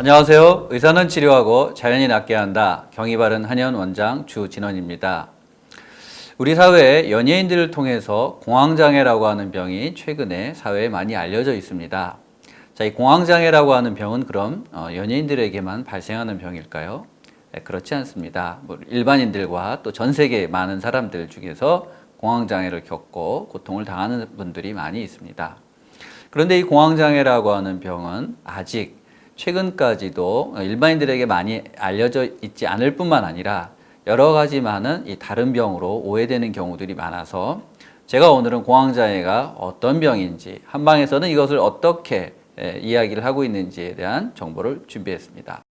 안녕하세요. 의사는 치료하고 자연이 낫게 한다. 경의 바른 한의원 원장 주진원입니다. 우리 사회에 연예인들을 통해서 공황장애라고 하는 병이 최근에 사회에 많이 알려져 있습니다. 자, 이 공황장애라고 하는 병은 그럼 연예인들에게만 발생하는 병일까요? 네, 그렇지 않습니다. 일반인들과 또 전 세계 많은 사람들 중에서 공황장애를 겪고 고통을 당하는 분들이 많이 있습니다. 그런데 이 공황장애라고 하는 병은 아직 최근까지도 일반인들에게 많이 알려져 있지 않을 뿐만 아니라 여러 가지 많은 이 다른 병으로 오해되는 경우들이 많아서 제가 오늘은 공황장애가 어떤 병인지, 한방에서는 이것을 어떻게 이야기를 하고 있는지에 대한 정보를 준비했습니다.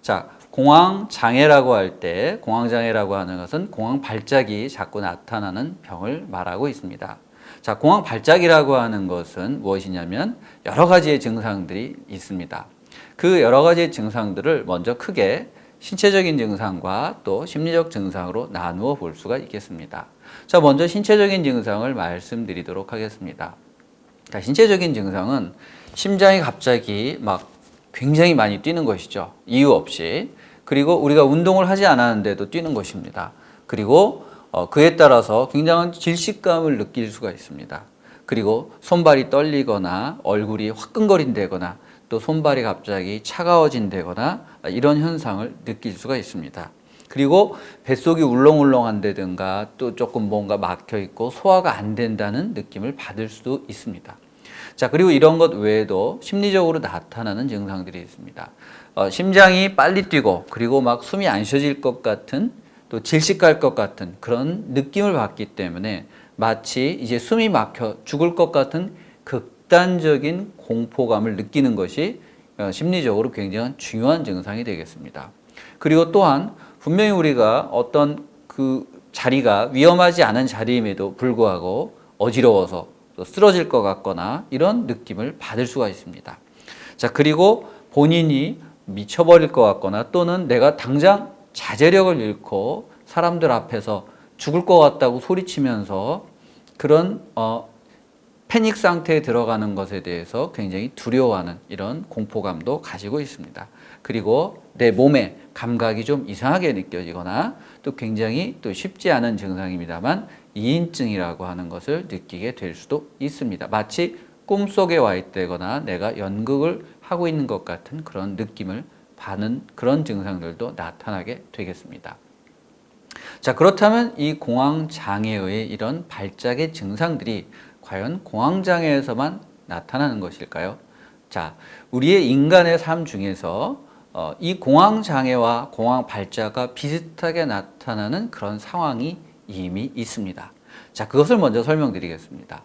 자, 공황장애라고 할 때, 공황장애라고 하는 것은 공황 발작이 자꾸 나타나는 병을 말하고 있습니다. 자, 공황 발작이라고 하는 것은 무엇이냐면 여러 가지의 증상들이 있습니다. 그 여러 가지의 증상들을 먼저 크게 신체적인 증상과 또 심리적 증상으로 나누어 볼 수가 있겠습니다. 자, 먼저 신체적인 증상을 말씀드리도록 하겠습니다. 자, 신체적인 증상은 심장이 갑자기 막 굉장히 많이 뛰는 것이죠. 이유 없이. 그리고 우리가 운동을 하지 않았는데도 뛰는 것입니다. 그리고 그에 따라서 굉장한 질식감을 느낄 수가 있습니다. 그리고 손발이 떨리거나 얼굴이 화끈거린다거나 또 손발이 갑자기 차가워진다거나 이런 현상을 느낄 수가 있습니다. 그리고 뱃속이 울렁울렁한다든가 또 조금 뭔가 막혀 있고 소화가 안 된다는 느낌을 받을 수도 있습니다. 자, 그리고 이런 것 외에도 심리적으로 나타나는 증상들이 있습니다. 심장이 빨리 뛰고 그리고 막 숨이 안 쉬어질 것 같은 또 질식할 것 같은 그런 느낌을 받기 때문에 마치 이제 숨이 막혀 죽을 것 같은 극단적인 공포감을 느끼는 것이 심리적으로 굉장히 중요한 증상이 되겠습니다. 그리고 또한 분명히 우리가 어떤 그 자리가 위험하지 않은 자리임에도 불구하고 어지러워서 또 쓰러질 것 같거나 이런 느낌을 받을 수가 있습니다. 자, 그리고 본인이 미쳐버릴 것 같거나 또는 내가 당장 자제력을 잃고 사람들 앞에서 죽을 것 같다고 소리치면서 그런 패닉 상태에 들어가는 것에 대해서 굉장히 두려워하는 이런 공포감도 가지고 있습니다. 그리고 내 몸에 감각이 좀 이상하게 느껴지거나 또 굉장히 또 쉽지 않은 증상입니다만 이인증이라고 하는 것을 느끼게 될 수도 있습니다. 마치 꿈속에 와 있다거나 내가 연극을 하고 있는 것 같은 그런 느낌을 받는 그런 증상들도 나타나게 되겠습니다. 자, 그렇다면 이 공황장애의 이런 발작의 증상들이 과연 공황장애에서만 나타나는 것일까요? 자, 우리의 인간의 삶 중에서 이 공황장애와 공황발작과 비슷하게 나타나는 그런 상황이 이미 있습니다. 자, 그것을 먼저 설명드리겠습니다.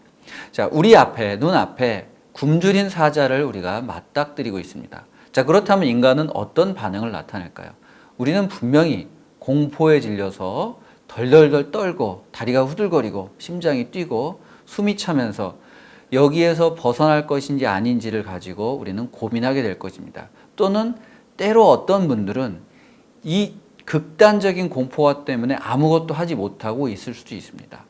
자, 우리 앞에, 눈앞에 굶주린 사자를 우리가 맞닥뜨리고 있습니다. 자, 그렇다면 인간은 어떤 반응을 나타낼까요? 우리는 분명히 공포에 질려서 덜덜덜 떨고 다리가 후들거리고 심장이 뛰고 숨이 차면서 여기에서 벗어날 것인지 아닌지를 가지고 우리는 고민하게 될 것입니다. 또는 때로 어떤 분들은 이 극단적인 공포와 때문에 아무것도 하지 못하고 있을 수도 있습니다.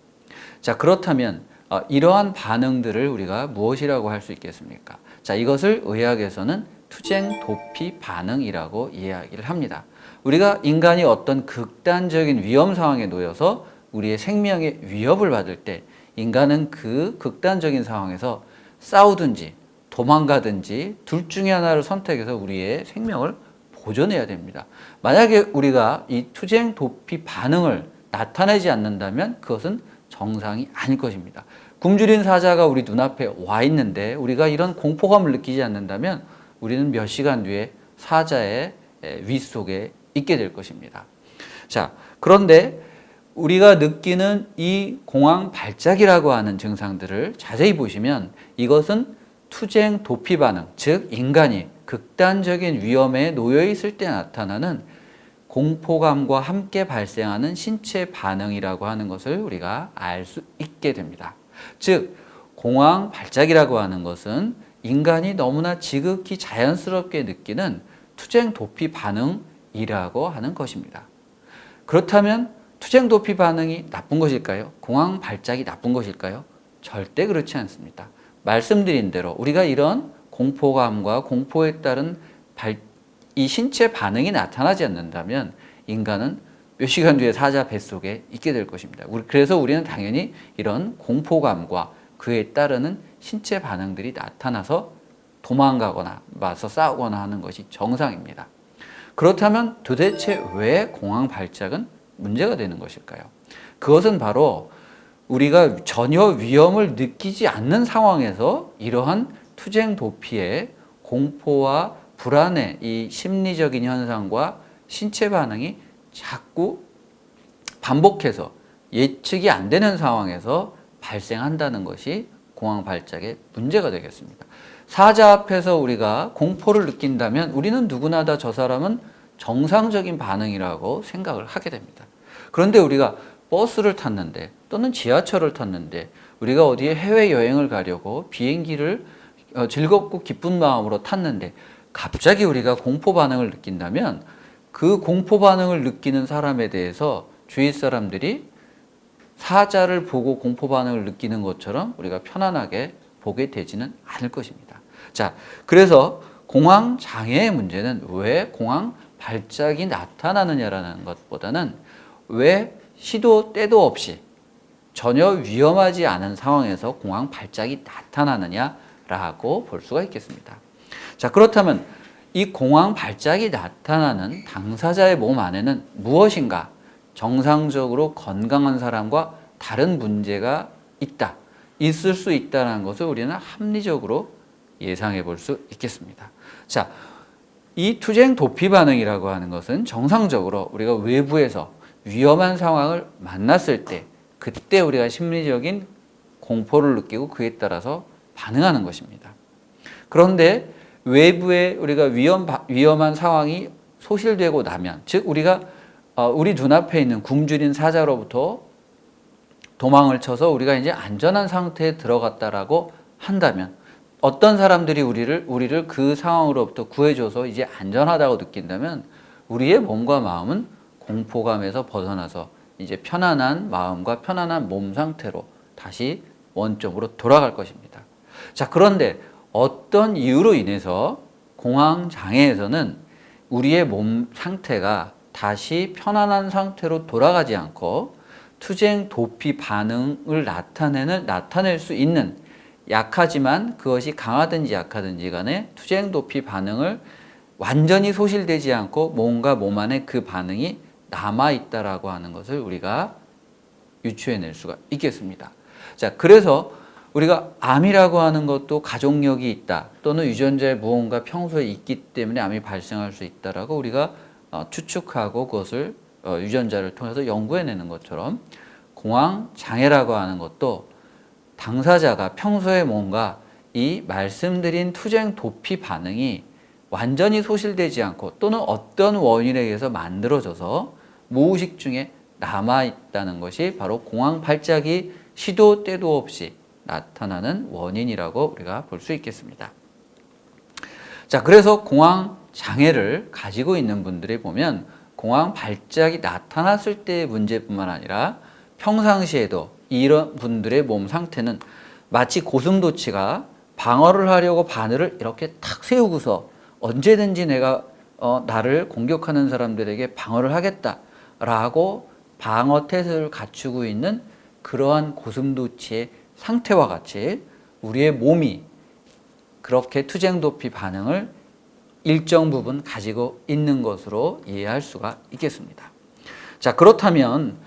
자, 그렇다면 이러한 반응들을 우리가 무엇이라고 할 수 있겠습니까? 자, 이것을 의학에서는 투쟁 도피 반응이라고 이야기를 합니다. 우리가 인간이 어떤 극단적인 위험 상황에 놓여서 우리의 생명에 위협을 받을 때 인간은 그 극단적인 상황에서 싸우든지 도망가든지 둘 중에 하나를 선택해서 우리의 생명을 보존해야 됩니다. 만약에 우리가 이 투쟁 도피 반응을 나타내지 않는다면 그것은 정상이 아닐 것입니다. 굶주린 사자가 우리 눈앞에 와 있는데 우리가 이런 공포감을 느끼지 않는다면 우리는 몇 시간 뒤에 사자의 위 속에 있게 될 것입니다. 자, 그런데 우리가 느끼는 이 공황 발작이라고 하는 증상들을 자세히 보시면 이것은 투쟁 도피 반응, 즉 인간이 극단적인 위험에 놓여 있을 때 나타나는 공포감과 함께 발생하는 신체 반응이라고 하는 것을 우리가 알 수 있게 됩니다. 즉 공황 발작이라고 하는 것은 인간이 너무나 지극히 자연스럽게 느끼는 투쟁 도피 반응이라고 하는 것입니다. 그렇다면 투쟁 도피 반응이 나쁜 것일까요? 공황 발작이 나쁜 것일까요? 절대 그렇지 않습니다. 말씀드린 대로 우리가 이런 공포감과 공포에 따른 이 신체 반응이 나타나지 않는다면 인간은 몇 시간 뒤에 사자 뱃속에 있게 될 것입니다. 그래서 우리는 당연히 이런 공포감과 그에 따르는 신체 반응들이 나타나서 도망가거나 맞서 싸우거나 하는 것이 정상입니다. 그렇다면 도대체 왜 공황 발작은 문제가 되는 것일까요? 그것은 바로 우리가 전혀 위험을 느끼지 않는 상황에서 이러한 투쟁 도피의 공포와 불안의 이 심리적인 현상과 신체 반응이 자꾸 반복해서 예측이 안 되는 상황에서 발생한다는 것이 공황 발작의 문제가 되겠습니다. 사자 앞에서 우리가 공포를 느낀다면 우리는 누구나 다 저 사람은 정상적인 반응이라고 생각을 하게 됩니다. 그런데 우리가 버스를 탔는데 또는 지하철을 탔는데 우리가 어디에 해외여행을 가려고 비행기를 즐겁고 기쁜 마음으로 탔는데 갑자기 우리가 공포 반응을 느낀다면 그 공포 반응을 느끼는 사람에 대해서 주위 사람들이 사자를 보고 공포 반응을 느끼는 것처럼 우리가 편안하게 보게 되지는 않을 것입니다. 자, 그래서 공황 장애의 문제는 왜 공황 발작이 나타나느냐라는 것보다는 왜 시도 때도 없이 전혀 위험하지 않은 상황에서 공황 발작이 나타나느냐라고 볼 수가 있겠습니다. 자, 그렇다면 이 공황 발작이 나타나는 당사자의 몸 안에는 무엇인가 정상적으로 건강한 사람과 다른 문제가 있을 수 있다는 것을 우리는 합리적으로 예상해 볼 수 있겠습니다. 자, 이 투쟁 도피 반응이라고 하는 것은 정상적으로 우리가 외부에서 위험한 상황을 만났을 때 그때 우리가 심리적인 공포를 느끼고 그에 따라서 반응하는 것입니다. 그런데 외부에 우리가 위험한 상황이 소실되고 나면, 즉 우리가 우리 눈앞에 있는 굶주린 사자로부터 도망을 쳐서 우리가 이제 안전한 상태에 들어갔다라고 한다면 어떤 사람들이 우리를 그 상황으로부터 구해줘서 이제 안전하다고 느낀다면 우리의 몸과 마음은 공포감에서 벗어나서 이제 편안한 마음과 편안한 몸 상태로 다시 원점으로 돌아갈 것입니다. 자, 그런데 어떤 이유로 인해서 공황 장애에서는 우리의 몸 상태가 다시 편안한 상태로 돌아가지 않고 투쟁 도피 반응을 나타낼 수 있는 약하지만 그것이 강하든지 약하든지 간에 투쟁 도피 반응을 완전히 소실되지 않고 뭔가 몸 안에 그 반응이 남아있다라고 하는 것을 우리가 유추해낼 수가 있겠습니다. 자, 그래서 우리가 암이라고 하는 것도 가족력이 있다 또는 유전자에 무언가 평소에 있기 때문에 암이 발생할 수 있다라고 우리가 추측하고 그것을 유전자를 통해서 연구해내는 것처럼 공황 장애라고 하는 것도 당사자가 평소에 뭔가 이 말씀드린 투쟁 도피 반응이 완전히 소실되지 않고 또는 어떤 원인에 의해서 만들어져서 무의식 중에 남아있다는 것이 바로 공황 발작이 시도 때도 없이 나타나는 원인이라고 우리가 볼 수 있겠습니다. 자, 그래서 공황 장애를 가지고 있는 분들이 보면 공황 발작이 나타났을 때의 문제뿐만 아니라 평상시에도 이런 분들의 몸 상태는 마치 고슴도치가 방어를 하려고 바늘을 이렇게 탁 세우고서 언제든지 내가 나를 공격하는 사람들에게 방어를 하겠다라고 방어 태세를 갖추고 있는 그러한 고슴도치의 상태와 같이 우리의 몸이 그렇게 투쟁 도피 반응을 일정 부분 가지고 있는 것으로 이해할 수가 있겠습니다. 자, 그렇다면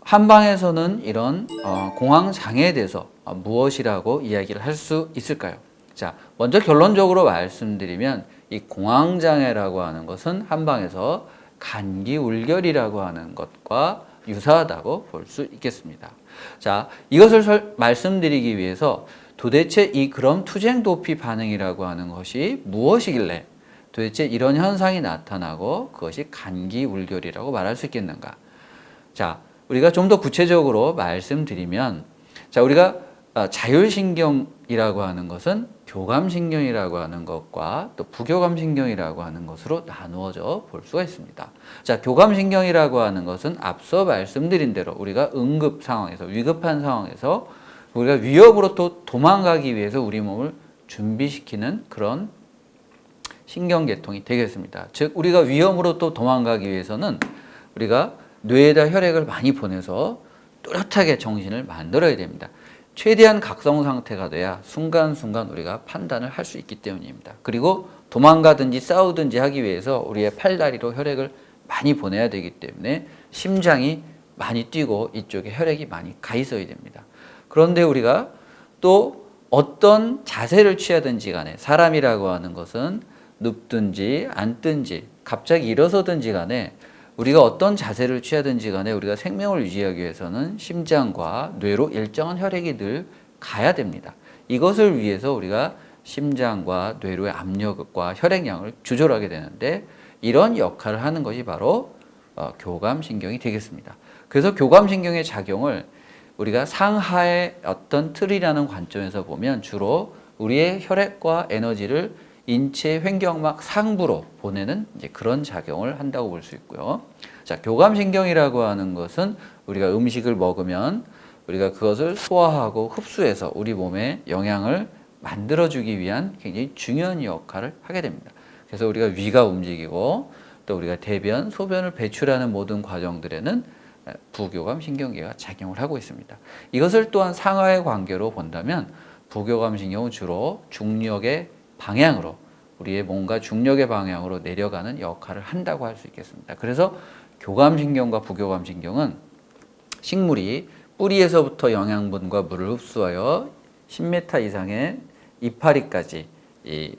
한방에서는 이런 공황 장애에 대해서 무엇이라고 이야기를 할 수 있을까요? 자, 먼저 결론적으로 말씀드리면 이 공황 장애라고 하는 것은 한방에서 감기 울결이라고 하는 것과 유사하다고 볼 수 있겠습니다. 자, 이것을 말씀드리기 위해서 도대체 이 그럼 투쟁 도피 반응이라고 하는 것이 무엇이길래 도대체 이런 현상이 나타나고 그것이 감기 울결이라고 말할 수 있겠는가? 자, 우리가 좀 더 구체적으로 말씀드리면, 자, 우리가 자율신경이라고 하는 것은 교감신경이라고 하는 것과 또 부교감신경이라고 하는 것으로 나누어져 볼 수가 있습니다. 자, 교감신경이라고 하는 것은 앞서 말씀드린 대로 우리가 응급 상황에서, 위급한 상황에서 우리가 위협으로부터 도망가기 위해서 우리 몸을 준비시키는 그런 신경계통이 되겠습니다. 즉 우리가 위험으로부터 도망가기 위해서는 우리가 뇌에다 혈액을 많이 보내서 또렷하게 정신을 만들어야 됩니다. 최대한 각성 상태가 돼야 순간순간 우리가 판단을 할 수 있기 때문입니다. 그리고 도망가든지 싸우든지 하기 위해서 우리의 팔다리로 혈액을 많이 보내야 되기 때문에 심장이 많이 뛰고 이쪽에 혈액이 많이 가 있어야 됩니다. 그런데 우리가 또 어떤 자세를 취하든지 간에 사람이라고 하는 것은 눕든지 앉든지 갑자기 일어서든지 간에 우리가 어떤 자세를 취하든지 간에 우리가 생명을 유지하기 위해서는 심장과 뇌로 일정한 혈액이 늘 가야 됩니다. 이것을 위해서 우리가 심장과 뇌로의 압력과 혈액량을 조절하게 되는데 이런 역할을 하는 것이 바로 교감신경이 되겠습니다. 그래서 교감신경의 작용을 우리가 상하의 어떤 틀이라는 관점에서 보면 주로 우리의 혈액과 에너지를 인체 횡격막 상부로 보내는 이제 그런 작용을 한다고 볼 수 있고요. 자, 교감신경이라고 하는 것은 우리가 음식을 먹으면 우리가 그것을 소화하고 흡수해서 우리 몸에 영양을 만들어주기 위한 굉장히 중요한 역할을 하게 됩니다. 그래서 우리가 위가 움직이고 또 우리가 대변, 소변을 배출하는 모든 과정들에는 부교감신경계가 작용을 하고 있습니다. 이것을 또한 상하의 관계로 본다면 부교감신경은 주로 중력의 방향으로 우리의 몸과 중력의 방향으로 내려가는 역할을 한다고 할 수 있겠습니다. 그래서 교감신경과 부교감신경은 식물이 뿌리에서부터 영양분과 물을 흡수하여 10m 이상의 이파리까지 이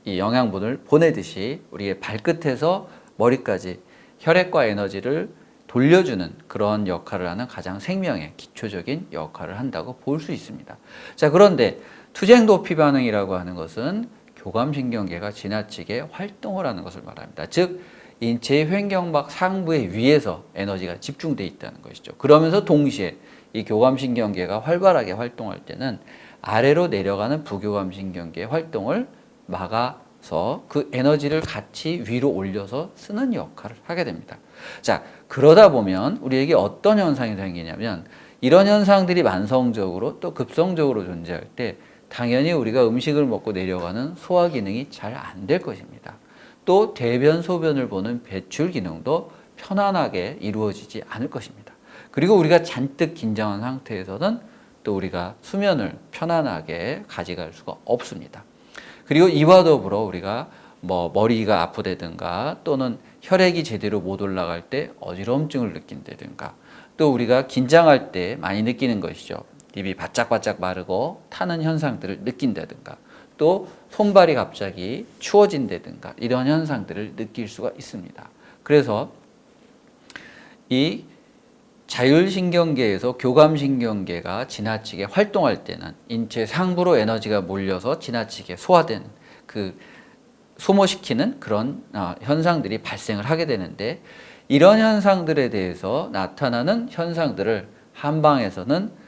영양분을 보내듯이 우리의 발끝에서 머리까지 혈액과 에너지를 돌려주는 그런 역할을 하는 가장 생명의 기초적인 역할을 한다고 볼 수 있습니다. 자, 그런데 투쟁도피 반응이라고 하는 것은 교감신경계가 지나치게 활동을 하는 것을 말합니다. 즉 인체의 횡격막 상부에 위에서 에너지가 집중되어 있다는 것이죠. 그러면서 동시에 이 교감신경계가 활발하게 활동할 때는 아래로 내려가는 부교감신경계의 활동을 막아서 그 에너지를 같이 위로 올려서 쓰는 역할을 하게 됩니다. 자, 그러다 보면 우리에게 어떤 현상이 생기냐면 이런 현상들이 만성적으로 또 급성적으로 존재할 때 당연히 우리가 음식을 먹고 내려가는 소화 기능이 잘 안 될 것입니다. 또 대변, 소변을 보는 배출 기능도 편안하게 이루어지지 않을 것입니다. 그리고 우리가 잔뜩 긴장한 상태에서는 또 우리가 수면을 편안하게 가져갈 수가 없습니다. 그리고 이와 더불어 우리가 머리가 아프다든가 또는 혈액이 제대로 못 올라갈 때 어지러움증을 느낀다든가 또 우리가 긴장할 때 많이 느끼는 것이죠. 입이 바짝바짝 마르고 타는 현상들을 느낀다든가 또 손발이 갑자기 추워진다든가 이런 현상들을 느낄 수가 있습니다. 그래서 이 자율신경계에서 교감신경계가 지나치게 활동할 때는 인체 상부로 에너지가 몰려서 지나치게 소화된 소모시키는 그런 현상들이 발생을 하게 되는데 이런 현상들에 대해서 나타나는 현상들을 한방에서는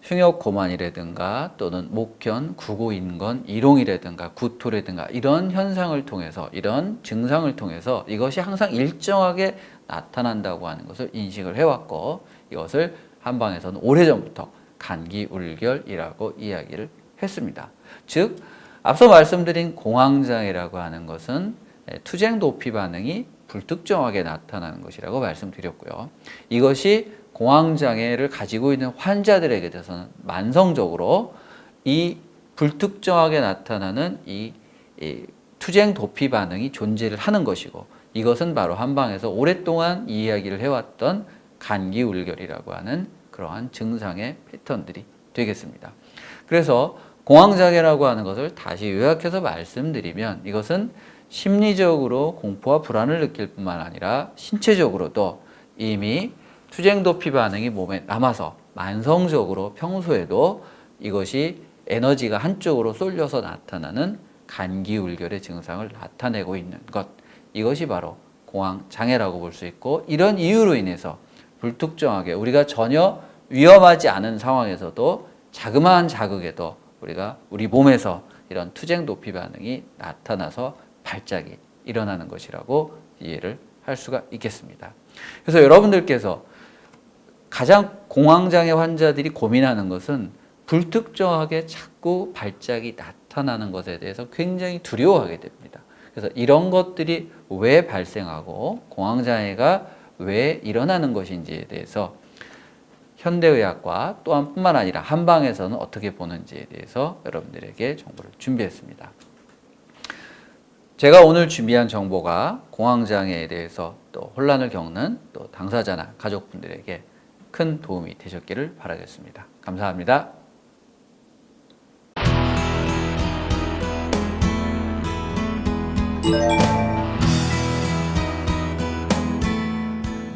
흉역고만이라든가 또는 목견, 구고인건, 이롱이라든가 구토라든가 이런 현상을 통해서 이런 증상을 통해서 이것이 항상 일정하게 나타난다고 하는 것을 인식을 해왔고 이것을 한방에서는 오래전부터 간기울결이라고 이야기를 했습니다. 즉 앞서 말씀드린 공황장애라고 하는 것은 투쟁도피 반응이 불특정하게 나타나는 것이라고 말씀드렸고요. 이것이 공황장애를 가지고 있는 환자들에게 대해서는 만성적으로 이 불특정하게 나타나는 이 투쟁도피 반응이 존재를 하는 것이고 이것은 바로 한방에서 오랫동안 이야기를 해왔던 간기울결이라고 하는 그러한 증상의 패턴들이 되겠습니다. 그래서 공황장애라고 하는 것을 다시 요약해서 말씀드리면 이것은 심리적으로 공포와 불안을 느낄 뿐만 아니라 신체적으로도 이미 투쟁도피 반응이 몸에 남아서 만성적으로 평소에도 이것이 에너지가 한쪽으로 쏠려서 나타나는 간기울결의 증상을 나타내고 있는 것, 이것이 바로 공황장애라고 볼 수 있고 이런 이유로 인해서 불특정하게 우리가 전혀 위험하지 않은 상황에서도 자그마한 자극에도 우리가 우리 몸에서 이런 투쟁도피 반응이 나타나서 발작이 일어나는 것이라고 이해를 할 수가 있겠습니다. 그래서 여러분들께서 가장 공황장애 환자들이 고민하는 것은 불특정하게 자꾸 발작이 나타나는 것에 대해서 굉장히 두려워하게 됩니다. 그래서 이런 것들이 왜 발생하고 공황장애가 왜 일어나는 것인지에 대해서 현대의학과 또한 뿐만 아니라 한방에서는 어떻게 보는지에 대해서 여러분들에게 정보를 준비했습니다. 제가 오늘 준비한 정보가 공황장애에 대해서 또 혼란을 겪는 또 당사자나 가족분들에게 큰 도움이 되셨기를 바라겠습니다. 감사합니다.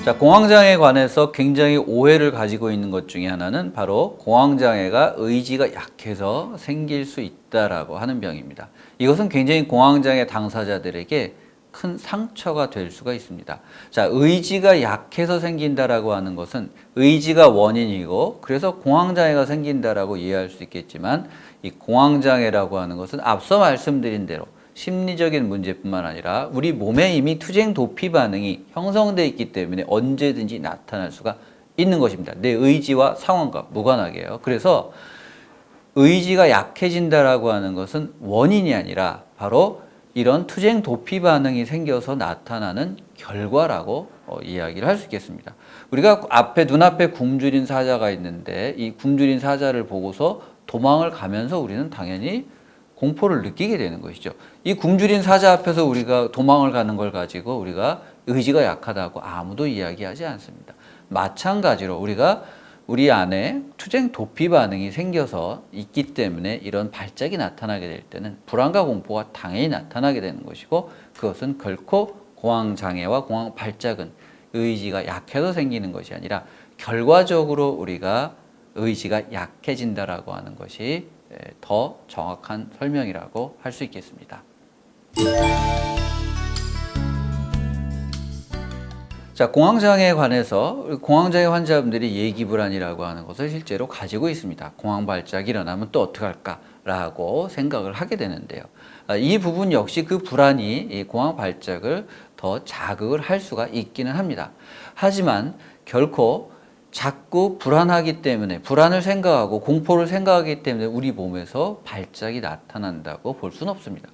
자, 공황장애에 관해서 굉장히 오해를 가지고 있는 것 중에 하나는 바로 공황장애가 의지가 약해서 생길 수 있다라고 하는 병입니다. 이것은 굉장히 공황장애 당사자들에게 큰 상처가 될 수가 있습니다. 자, 의지가 약해서 생긴다라고 하는 것은 의지가 원인이고 그래서 공황장애가 생긴다라고 이해할 수 있겠지만 이 공황장애라고 하는 것은 앞서 말씀드린 대로 심리적인 문제뿐만 아니라 우리 몸에 이미 투쟁 도피 반응이 형성되어 있기 때문에 언제든지 나타날 수가 있는 것입니다. 내 의지와 상황과 무관하게요. 그래서 의지가 약해진다라고 하는 것은 원인이 아니라 바로 이런 투쟁 도피 반응이 생겨서 나타나는 결과라고 이야기를 할 수 있겠습니다. 우리가 앞에 눈앞에 굶주린 사자가 있는데 이 굶주린 사자를 보고서 도망을 가면서 우리는 당연히 공포를 느끼게 되는 것이죠. 이 굶주린 사자 앞에서 우리가 도망을 가는 걸 가지고 우리가 의지가 약하다고 아무도 이야기하지 않습니다. 마찬가지로 우리가 우리 안에 투쟁 도피 반응이 생겨서 있기 때문에 이런 발작이 나타나게 될 때는 불안과 공포가 당연히 나타나게 되는 것이고 그것은 결코 공황장애와 공황 발작은 의지가 약해서 생기는 것이 아니라 결과적으로 우리가 의지가 약해진다라고 하는 것이 더 정확한 설명이라고 할 수 있겠습니다. 자, 공황장애에 관해서 공황장애 환자분들이 예기불안이라고 하는 것을 실제로 가지고 있습니다. 공황발작이 일어나면 또 어떡할까라고 생각을 하게 되는데요. 이 부분 역시 그 불안이 이 공황발작을 더 자극을 할 수가 있기는 합니다. 하지만 결코 자꾸 불안하기 때문에 불안을 생각하고 공포를 생각하기 때문에 우리 몸에서 발작이 나타난다고 볼 수는 없습니다.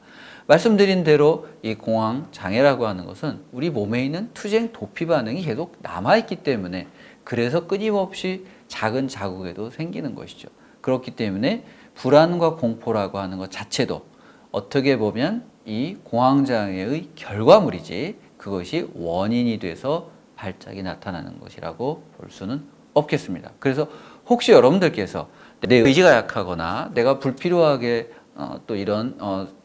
말씀드린 대로 이 공황장애라고 하는 것은 우리 몸에 있는 투쟁 도피 반응이 계속 남아있기 때문에 그래서 끊임없이 작은 자국에도 생기는 것이죠. 그렇기 때문에 불안과 공포라고 하는 것 자체도 어떻게 보면 이 공황장애의 결과물이지 그것이 원인이 돼서 발작이 나타나는 것이라고 볼 수는 없겠습니다. 그래서 혹시 여러분들께서 내 의지가 약하거나 내가 불필요하게 또 이런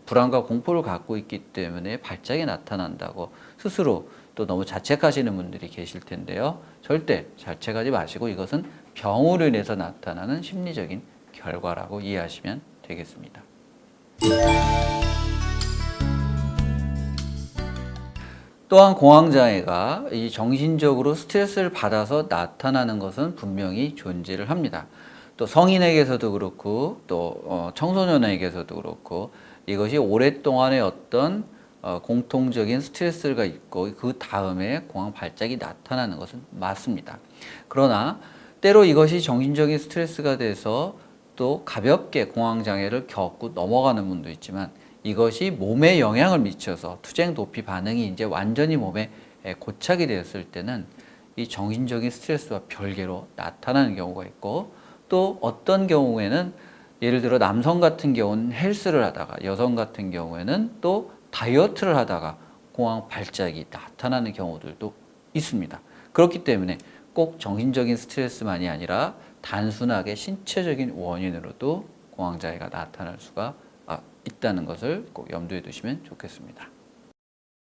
불안과 공포를 갖고 있기 때문에 발작이 나타난다고 스스로 또 너무 자책하시는 분들이 계실 텐데요. 절대 자책하지 마시고 이것은 병으로 인해서 나타나는 심리적인 결과라고 이해하시면 되겠습니다. 또한 공황장애가 이 정신적으로 스트레스를 받아서 나타나는 것은 분명히 존재를 합니다. 또 성인에게서도 그렇고 또 청소년에게서도 그렇고 이것이 오랫동안의 어떤 공통적인 스트레스가 있고 그 다음에 공황 발작이 나타나는 것은 맞습니다. 그러나 때로 이것이 정신적인 스트레스가 돼서 또 가볍게 공황장애를 겪고 넘어가는 분도 있지만 이것이 몸에 영향을 미쳐서 투쟁 도피 반응이 이제 완전히 몸에 고착이 되었을 때는 이 정신적인 스트레스와 별개로 나타나는 경우가 있고 또 어떤 경우에는 예를 들어 남성 같은 경우는 헬스를 하다가 여성 같은 경우에는 또 다이어트를 하다가 공황 발작이 나타나는 경우들도 있습니다. 그렇기 때문에 꼭 정신적인 스트레스만이 아니라 단순하게 신체적인 원인으로도 공황장애가 나타날 수가 있다는 것을 꼭 염두에 두시면 좋겠습니다.